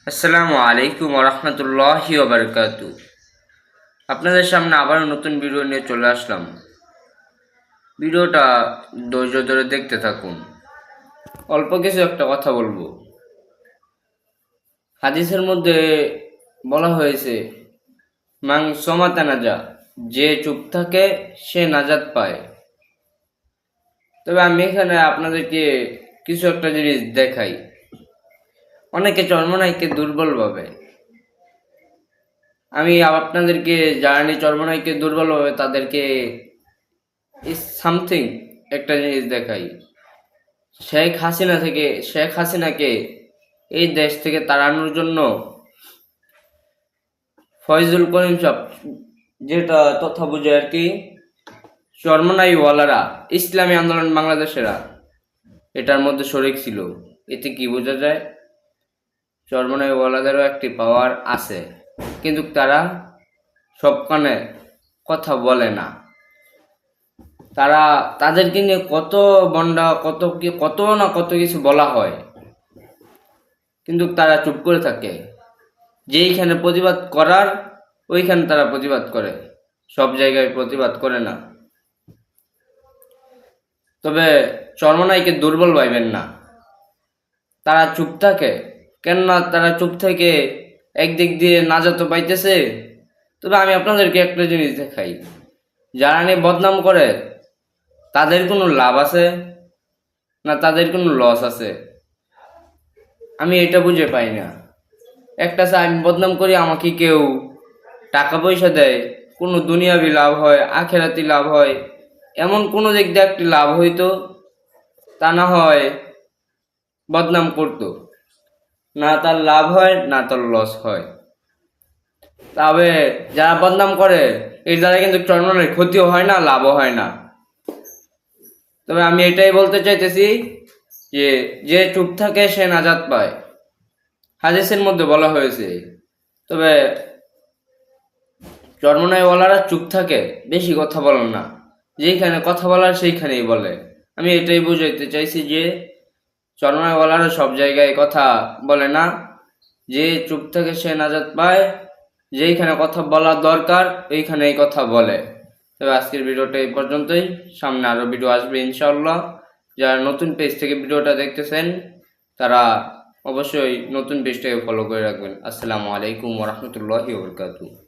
আসসালামু আলাইকুম রহমতুল্লাহি ওবরকাতু। আপনাদের সামনে আবার নতুন ভিডিও নিয়ে চলে আসলাম। ভিডিওটা ধৈর্য ধরে দেখতে থাকুন। অল্প কিছু একটা কথা বলবো। হাদিসের মধ্যে বলা হয়েছে, মাং সমাতা নাজা, যে চুপ থাকে সে নাজাত পায়। তবে আমি এখানে আপনাদেরকে কিছু একটা জিনিস দেখাই। অনেকে চর্মনাইকে দুর্বল ভাবে। আমি আপনাদেরকে জার্নি চর্মনাইকে দুর্বল ভাবে তাদেরকে সামথিং একটা জিনিস দেখাই। শেখ হাসিনাকে এই দেশ থেকে তাড়ানোর জন্য ফয়জুল করিম সাহেব, যেটা তথ্য বুঝে আর কি, চরমনাইওয়ালারা, ইসলামী আন্দোলন বাংলাদেশেরা এটার মধ্যে শরিক ছিল। এতে কি বোঝা যায়? চরমনাইওয়ালাদেরও একটি পাওয়ার আছে, কিন্তু তারা সব কানে কথা বলে না। তাদেরকে নিয়ে কত বন্ডা, কত কিছু বলা হয়, কিন্তু তারা চুপ করে থাকে। যেইখানে প্রতিবাদ করার ওইখানে তারা প্রতিবাদ করে, সব জায়গায় প্রতিবাদ করে না। তবে চরমনাইকে দুর্বল ভাইবেন না, তারা চুপ থাকে। কেননা তারা চুপ থেকে একদিক দিয়ে নাজাত পাইতেছে। তবে আমি আপনাদেরকে একটা জিনিস দেখাই, যারা নিয়ে বদনাম করে তাদের কোনো লাভ আছে না তাদের কোনো লস আছে? আমি এটা বুঝে পাই না। একটা আমি বদনাম করি, আমাকে কেউ টাকা পয়সা দেয়, কোনো দুনিয়াবি লাভ হয়, আখেরাতি লাভ হয়, এমন কোনো দিক দিয়ে একটি লাভ হইতো, তা না হয় বদনাম করতো। না তার লাভ হয় না তার লস হয়। তবে যারা বদনাম করে এর দ্বারা কিন্তু চর্মনের ক্ষতিও হয় না, লাভও হয় না। তবে আমি এটাই বলতে চাইতেছি যে যে চুপ থাকে সে নাজাত পায়, হাদিসের মধ্যে বলা হয়েছে। তবে চরমনাইওয়ালারা চুপ থাকে, বেশি কথা বলেন না, যেখানে কথা বলার সেইখানেই বলে। আমি এটাই বুঝাইতে চাইছি যে চরমনাইওয়ালারা সব জায়গায় কথা বলে না, যে চুপ থাকে সে নাজাত পায়, যেইখানে কথা বলা দরকার ওইখানেই কথা বলে। তবে আজকের ভিডিওটা এই পর্যন্তই, সামনে আরও ভিডিও আসবে ইনশাআল্লাহ। যারা নতুন পেজ থেকে ভিডিওটা দেখতেছেন তারা অবশ্যই নতুন পেজটাকে ফলো করে রাখবেন। আসসালামু আলাইকুম ওয়া রাহমাতুল্লাহি ওয়া বারাকাতুহু।